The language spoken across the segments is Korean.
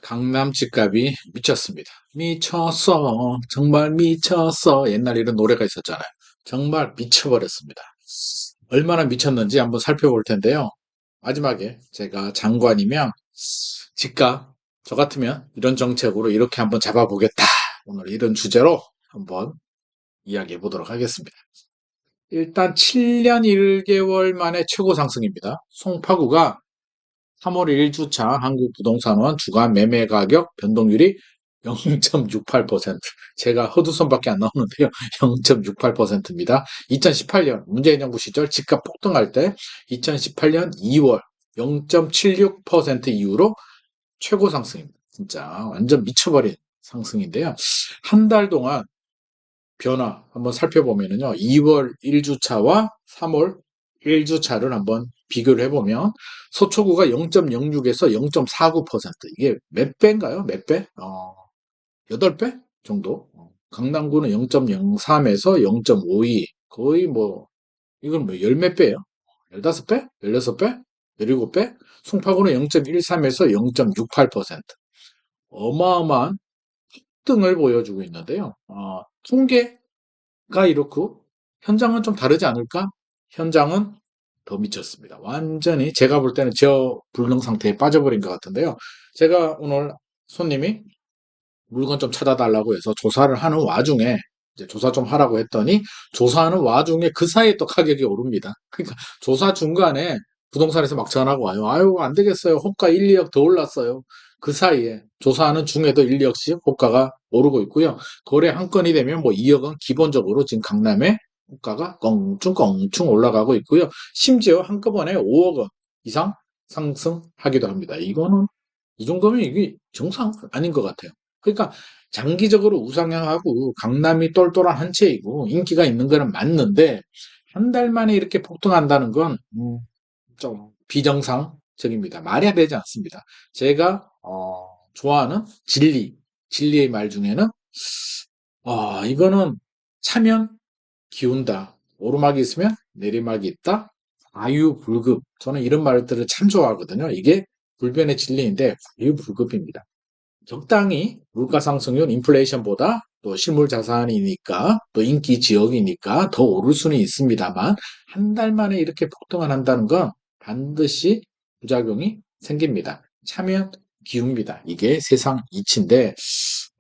강남 집값이 미쳤습니다. 미쳤어. 정말 미쳤어. 옛날에 이런 노래가 있었잖아요. 정말 미쳐버렸습니다. 얼마나 미쳤는지 한번 살펴볼 텐데요. 마지막에 제가 장관이면 집값, 저 같으면 이런 정책으로 이렇게 한번 잡아보겠다. 오늘 이런 주제로 한번 이야기해 보도록 하겠습니다. 일단 7년 1개월 만에 최고 상승입니다. 송파구가 3월 1주차 한국부동산원 주간 매매 가격 변동률이 0.68%. 제가 허두손밖에 안 나오는데요. 0.68%입니다. 2018년 문재인 정부 시절 집값 폭등할 때 2018년 2월 0.76% 이후로 최고 상승입니다. 진짜 완전 미쳐버린 상승인데요. 한 달 동안 변화 한번 살펴보면요. 2월 1주차와 3월 1주차를 한번 비교를 해보면 서초구가 0.06에서 0.49%. 이게 몇 배인가요? 몇 배? 8배 정도? 강남구는 0.03에서 0.52. 거의 뭐 이건 뭐 열 몇 배예요? 15배? 16배? 17배? 송파구는 0.13에서 0.68%. 어마어마한 등을 보여주고 있는데요. 통계가 이렇고 현장은 좀 다르지 않을까? 현장은 더 미쳤습니다. 완전히 제가 볼 때는 저 불능 상태에 빠져버린 것 같은데요. 제가 오늘 손님이 물건 좀 찾아달라고 해서 조사를 하는 와중에 이제 조사 좀 하라고 했더니 조사하는 와중에 그 사이에 또 가격이 오릅니다. 그러니까 조사 중간에 부동산에서 막 전화가 와요. 아유, 안 되겠어요. 호가 1, 2억 더 올랐어요. 그 사이에 조사하는 중에도 1, 2억씩 호가가 오르고 있고요. 거래 한 건이 되면 뭐 2억은 기본적으로 지금 강남에 호가가 껑충껑충 올라가고 있고요. 심지어 한꺼번에 5억 원 이상 상승하기도 합니다. 이거는 이 정도면 이게 정상 아닌 것 같아요. 그러니까 장기적으로 우상향하고 강남이 똘똘한 한 채이고 인기가 있는 거는 맞는데 한 달 만에 이렇게 폭등한다는 건 좀 비정상적입니다. 말이 안 되지 않습니다. 제가 좋아하는 진리의 말 중에는 이거는 차면 기운다. 오르막이 있으면 내리막이 있다. 과유불급. 저는 이런 말들을 참 좋아하거든요. 이게 불변의 진리인데 과유불급입니다. 적당히 물가 상승률 인플레이션보다 또 실물 자산이니까 또 인기 지역이니까 더 오를 수는 있습니다만 한 달 만에 이렇게 폭등을 한다는 건 반드시 부작용이 생깁니다. 차면 기웁니다. 이게 세상 이치인데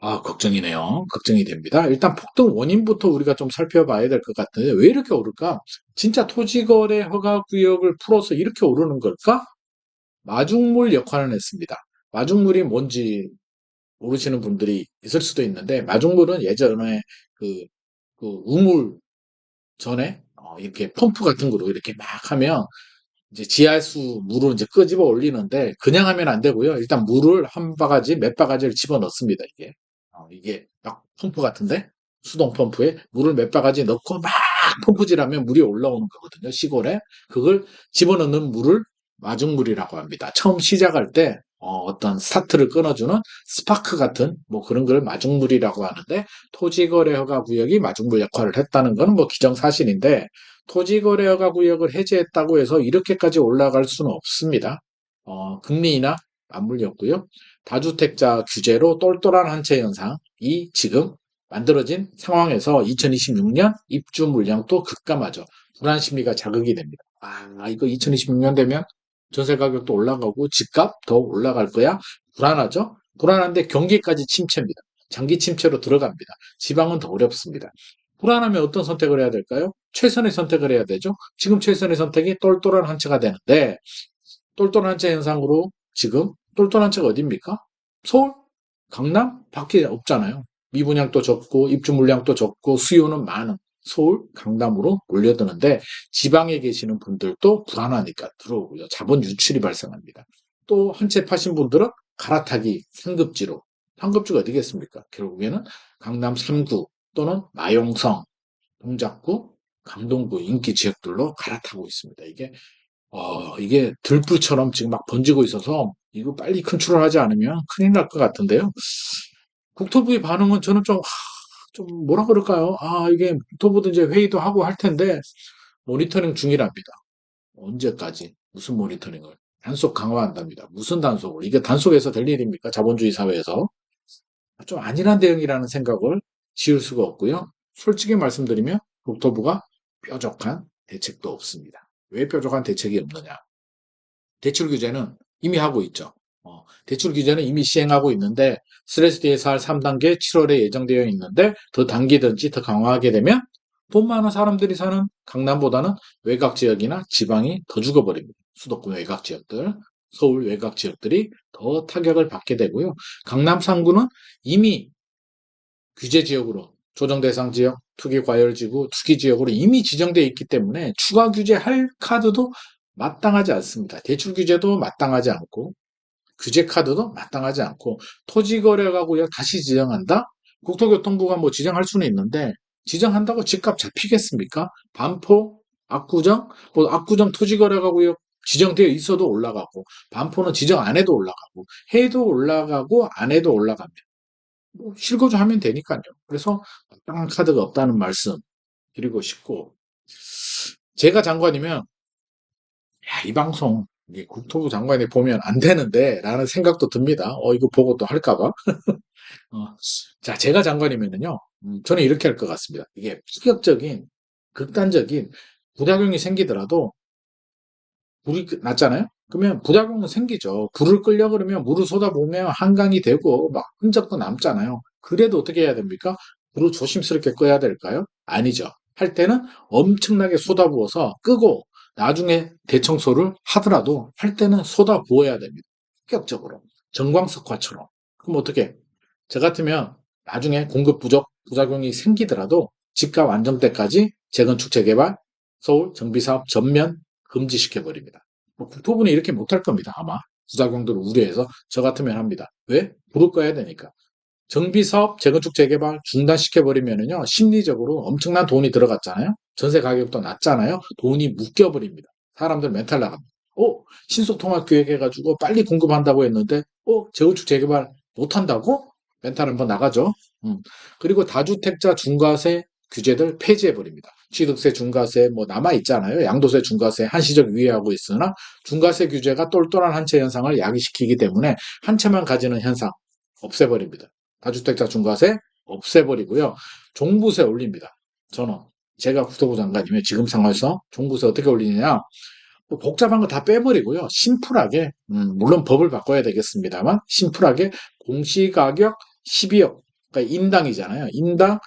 걱정이네요. 걱정이 됩니다. 일단 폭등 원인부터 우리가 좀 살펴봐야 될 것 같은데 왜 이렇게 오를까? 진짜 토지거래 허가 구역을 풀어서 이렇게 오르는 걸까? 마중물 역할을 했습니다. 마중물이 뭔지 모르시는 분들이 있을 수도 있는데 마중물은 예전에 그, 그 우물 전에 이렇게 펌프 같은 거로 이렇게 막 하면 이제 지하수 물을 이제 끄집어 올리는데 그냥 하면 안 되고요. 일단 물을 한 바가지 몇 바가지를 집어 넣습니다. 이게 막 펌프 같은데 수동 펌프에 물을 몇 바가지 넣고 막 펌프질하면 물이 올라오는 거거든요. 시골에 그걸 집어넣는 물을 마중물이라고 합니다. 처음 시작할 때 어떤 스타트를 끊어주는 스파크 같은 뭐 그런 걸 마중물이라고 하는데 토지거래허가 구역이 마중물 역할을 했다는 것은 뭐 기정사실인데 토지거래허가 구역을 해제했다고 해서 이렇게까지 올라갈 수는 없습니다. 금리 인하 맞물렸고요. 다주택자 규제로 똘똘한 한 채 현상이 지금 만들어진 상황에서 2026년 입주 물량도 급감하죠. 불안 심리가 자극이 됩니다. 이거 2026년 되면 전세 가격도 올라가고 집값 더 올라갈 거야? 불안하죠? 불안한데 경기까지 침체입니다. 장기 침체로 들어갑니다. 지방은 더 어렵습니다. 불안하면 어떤 선택을 해야 될까요? 최선의 선택을 해야 되죠. 지금 최선의 선택이 똘똘한 한 채가 되는데 똘똘한 한 채 현상으로 지금 똘똘한 채가 어디입니까? 서울? 강남? 밖에 없잖아요. 미분양도 적고 입주 물량도 적고 수요는 많은 서울, 강남으로 몰려드는데 지방에 계시는 분들도 불안하니까 들어오고요. 자본 유출이 발생합니다. 또 한 채 파신 분들은 갈아타기 상급지로. 상급지가 어디겠습니까? 결국에는 강남 3구 또는 마용성, 동작구, 강동구 인기 지역들로 갈아타고 있습니다. 이게 들불처럼 지금 막 번지고 있어서 이거 빨리 컨트롤하지 않으면 큰일 날 것 같은데요. 국토부의 반응은 저는 좀 뭐라 그럴까요? 이게 국토부도 이제 회의도 하고 할 텐데 모니터링 중이랍니다. 언제까지? 무슨 모니터링을? 단속 강화한답니다. 무슨 단속을? 이게 단속해서 될 일입니까? 자본주의 사회에서. 좀 안일한 대응이라는 생각을 지울 수가 없고요. 솔직히 말씀드리면 국토부가 뾰족한 대책도 없습니다. 왜 뾰족한 대책이 없느냐? 대출 규제는 이미 하고 있죠. 대출 규제는 이미 시행하고 있는데 스트레스 DSR 3단계 7월에 예정되어 있는데 더 당기든지 더 강화하게 되면 돈 많은 사람들이 사는 강남보다는 외곽 지역이나 지방이 더 죽어버립니다. 수도권 외곽 지역들, 서울 외곽 지역들이 더 타격을 받게 되고요. 강남 상구는 이미 규제 지역으로 조정 대상 지역, 투기 과열 지구, 투기 지역으로 이미 지정되어 있기 때문에 추가 규제할 카드도 마땅하지 않습니다. 대출 규제도 마땅하지 않고 규제 카드도 마땅하지 않고 토지거래가구역 다시 지정한다? 국토교통부가 뭐 지정할 수는 있는데 지정한다고 집값 잡히겠습니까? 반포, 압구정, 뭐 압구정 토지거래가구역 지정되어 있어도 올라가고 반포는 지정 안 해도 올라가고 해도 올라가고 안 해도 올라갑니다. 뭐 실거주하면 되니까요. 그래서 마땅한 카드가 없다는 말씀 드리고 싶고 제가 장관이면 야, 이 방송 이게 국토부 장관이 보면 안 되는데 라는 생각도 듭니다. 이거 보고 또 할까 봐. 어, 자, 제가 장관이면은요. 저는 이렇게 할 것 같습니다. 이게 파격적인 극단적인 부작용이 생기더라도 불이 났잖아요. 그러면 부작용은 생기죠. 불을 끌려 그러면 물을 쏟아부으면 한강이 되고 막 흔적도 남잖아요. 그래도 어떻게 해야 됩니까? 불을 조심스럽게 꺼야 될까요? 아니죠. 할 때는 엄청나게 쏟아부어서 끄고 나중에 대청소를 하더라도 할 때는 쏟아부어야 됩니다. 합격적으로. 정광석화처럼. 그럼 어떻게? 저 같으면 나중에 공급 부족 부작용이 생기더라도 집값 안정때까지 재건축 재개발 서울 정비사업 전면 금지시켜 버립니다. 뭐 국토부는 이렇게 못할 겁니다. 아마 부작용들을 우려해서 저 같으면 합니다. 왜? 불을 꺼야 되니까. 정비사업 재건축 재개발 중단시켜 버리면은요 심리적으로 엄청난 돈이 들어갔잖아요. 전세 가격도 낮잖아요. 돈이 묶여 버립니다. 사람들 멘탈 나갑니다. 신속통합 기획해가지고 빨리 공급한다고 했는데 재건축 재개발 못한다고? 멘탈 한번 나가죠. 그리고 다주택자 중과세 규제들 폐지해버립니다. 취득세 중과세 뭐 남아있잖아요. 양도세 중과세 한시적 유예하고 있으나 중과세 규제가 똘똘한 한 채 현상을 야기시키기 때문에 한 채만 가지는 현상 없애버립니다. 다주택자 중과세 없애버리고요. 종부세 올립니다. 저는 제가 국토부 장관이면 지금 상황에서 종부세 어떻게 올리느냐 뭐 복잡한 거 다 빼버리고요. 심플하게 물론 법을 바꿔야 되겠습니다만 심플하게 공시가격 12억 그러니까 인당이잖아요. 인당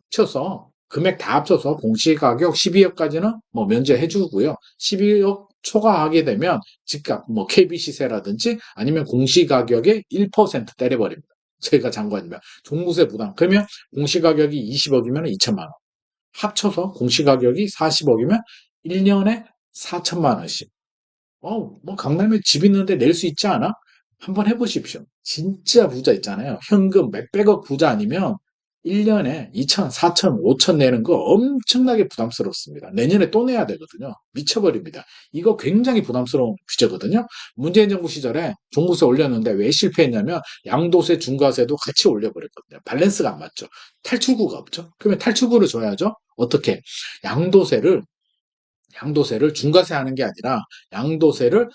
합쳐서 금액 다 합쳐서 공시가격 12억까지는 뭐 면제해 주고요. 12억 초과하게 되면 집값 뭐 KB 시세라든지 아니면 공시가격의 1% 때려버립니다. 저희가 장관이면 종부세 부담 그러면 공시가격이 20억이면 2천만 원 합쳐서 공시가격이 40억이면 1년에 4천만 원씩 뭐 강남에 집 있는데 낼 수 있지 않아? 한번 해보십시오. 진짜 부자 있잖아요. 현금 몇백억 부자 아니면 1년에 2천, 4천, 5천 내는 거 엄청나게 부담스럽습니다. 내년에 또 내야 되거든요. 미쳐버립니다. 이거 굉장히 부담스러운 규제거든요. 문재인 정부 시절에 종부세 올렸는데 왜 실패했냐면 양도세, 중과세도 같이 올려버렸거든요. 밸런스가 안 맞죠. 탈출구가 없죠. 그러면 탈출구를 줘야죠. 어떻게? 양도세를 양도세를 중과세 하는 게 아니라 양도세를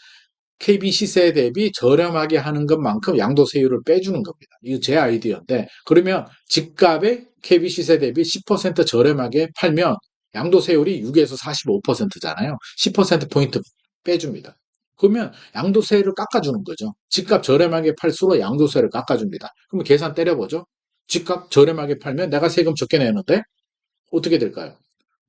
KB 시세 대비 저렴하게 하는 것만큼 양도세율을 빼주는 겁니다. 이거 제 아이디어인데 그러면 집값에 KB 시세 대비 10% 저렴하게 팔면 양도세율이 6에서 45%잖아요. 10%포인트 빼줍니다. 그러면 양도세를 깎아주는 거죠. 집값 저렴하게 팔수록 양도세를 깎아줍니다. 그러면 계산 때려보죠. 집값 저렴하게 팔면 내가 세금 적게 내는데 어떻게 될까요?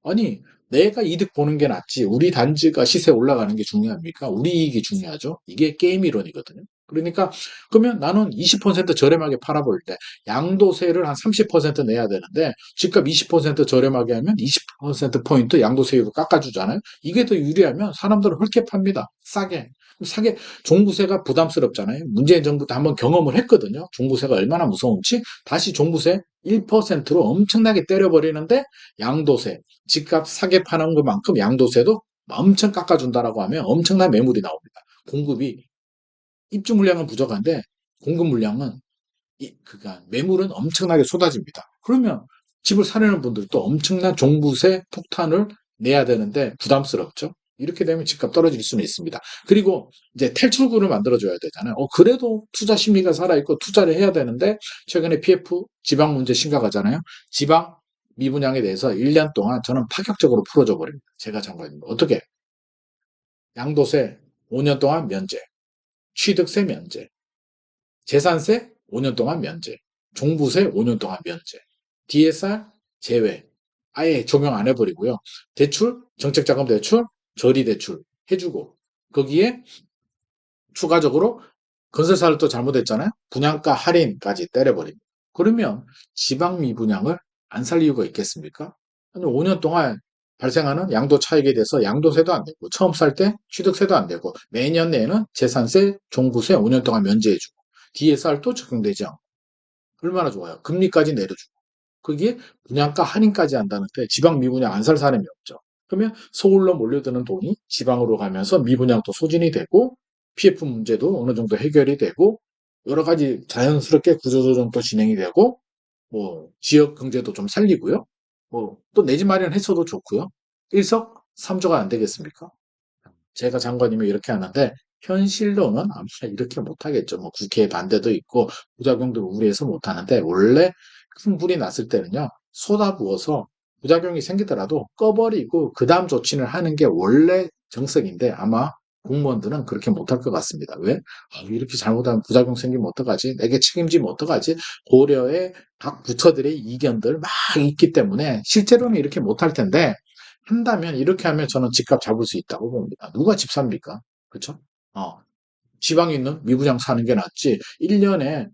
아니, 내가 이득 보는 게 낫지. 우리 단지가 시세 올라가는 게 중요합니까? 우리 이익이 중요하죠. 이게 게임 이론이거든요. 그러니까 그러면 나는 20% 저렴하게 팔아볼 때 양도세를 한 30% 내야 되는데 집값 20% 저렴하게 하면 20% 포인트 양도세율을 깎아주잖아요. 이게 더 유리하면 사람들은 헐게 팝니다. 싸게. 싸게 종부세가 부담스럽잖아요. 문재인 정부 때 한번 경험을 했거든요. 종부세가 얼마나 무서운지 다시 종부세 1%로 엄청나게 때려버리는데 양도세 집값 사게 파는 것만큼 양도세도 엄청 깎아준다라고 하면 엄청난 매물이 나옵니다. 공급이 입주 물량은 부족한데 공급 물량은 그러니까 매물은 엄청나게 쏟아집니다. 그러면 집을 사려는 분들도 엄청난 종부세 폭탄을 내야 되는데 부담스럽죠. 이렇게 되면 집값 떨어질 수는 있습니다. 그리고 이제 탈출구를 만들어줘야 되잖아요. 그래도 투자 심리가 살아있고 투자를 해야 되는데 최근에 PF 지방 문제 심각하잖아요. 지방 미분양에 대해서 1년 동안 저는 파격적으로 풀어줘 버립니다. 제가 장관입니다. 어떻게? 양도세 5년 동안 면제, 취득세 면제, 재산세 5년 동안 면제, 종부세 5년 동안 면제, DSR 제외, 아예 적용 안 해버리고요. 대출, 정책자금 대출, 저리 대출 해주고 거기에 추가적으로 건설사를 또 잘못했잖아요. 분양가 할인까지 때려버립니다. 그러면 지방 미분양을 안 살 이유가 있겠습니까? 아니, 5년 동안 발생하는 양도 차익에 대해서 양도세도 안 내고 처음 살 때 취득세도 안 내고 매년 내는 재산세, 종부세 5년 동안 면제해주고 DSR도 적용되지 않고 얼마나 좋아요. 금리까지 내려주고 거기에 분양가 할인까지 한다는데 지방 미분양 안 살 사람이 없죠. 그러면 서울로 몰려드는 돈이 지방으로 가면서 미분양도 소진이 되고 PF 문제도 어느 정도 해결이 되고 여러 가지 자연스럽게 구조조정도 진행이 되고 뭐 지역 경제도 좀 살리고요. 뭐 또 내 집 마련했어도 좋고요. 일석삼조가 안 되겠습니까? 제가 장관님이 이렇게 하는데 현실로는 아마 이렇게 못하겠죠. 뭐 국회 반대도 있고 부작용들 우려해서 못하는데 원래 큰 불이 났을 때는요. 쏟아부어서 부작용이 생기더라도 꺼버리고 그 다음 조치를 하는 게 원래 정석인데 아마 공무원들은 그렇게 못할 것 같습니다. 왜? 이렇게 잘못하면 부작용 생기면 어떡하지? 내게 책임지면 어떡하지? 고려의 각 부처들의 이견들 막 있기 때문에 실제로는 이렇게 못할 텐데 한다면 이렇게 하면 저는 집값 잡을 수 있다고 봅니다. 누가 집 삽니까? 그렇죠? 어, 지방에 있는 미분양 사는 게 낫지. 1년에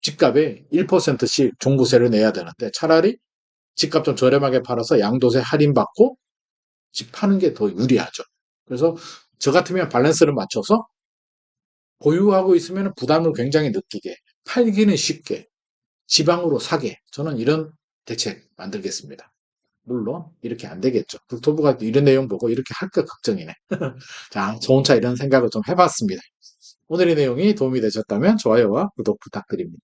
집값에 1%씩 종부세를 내야 되는데 차라리 집값 좀 저렴하게 팔아서 양도세 할인받고 집 파는 게 더 유리하죠. 그래서 저 같으면 밸런스를 맞춰서 보유하고 있으면 부담을 굉장히 느끼게, 팔기는 쉽게, 지방으로 사게. 저는 이런 대책 만들겠습니다. 물론 이렇게 안 되겠죠. 국토부가 이런 내용 보고 이렇게 할까 걱정이네. 자, 저 혼자 이런 생각을 좀 해봤습니다. 오늘의 내용이 도움이 되셨다면 좋아요와 구독 부탁드립니다.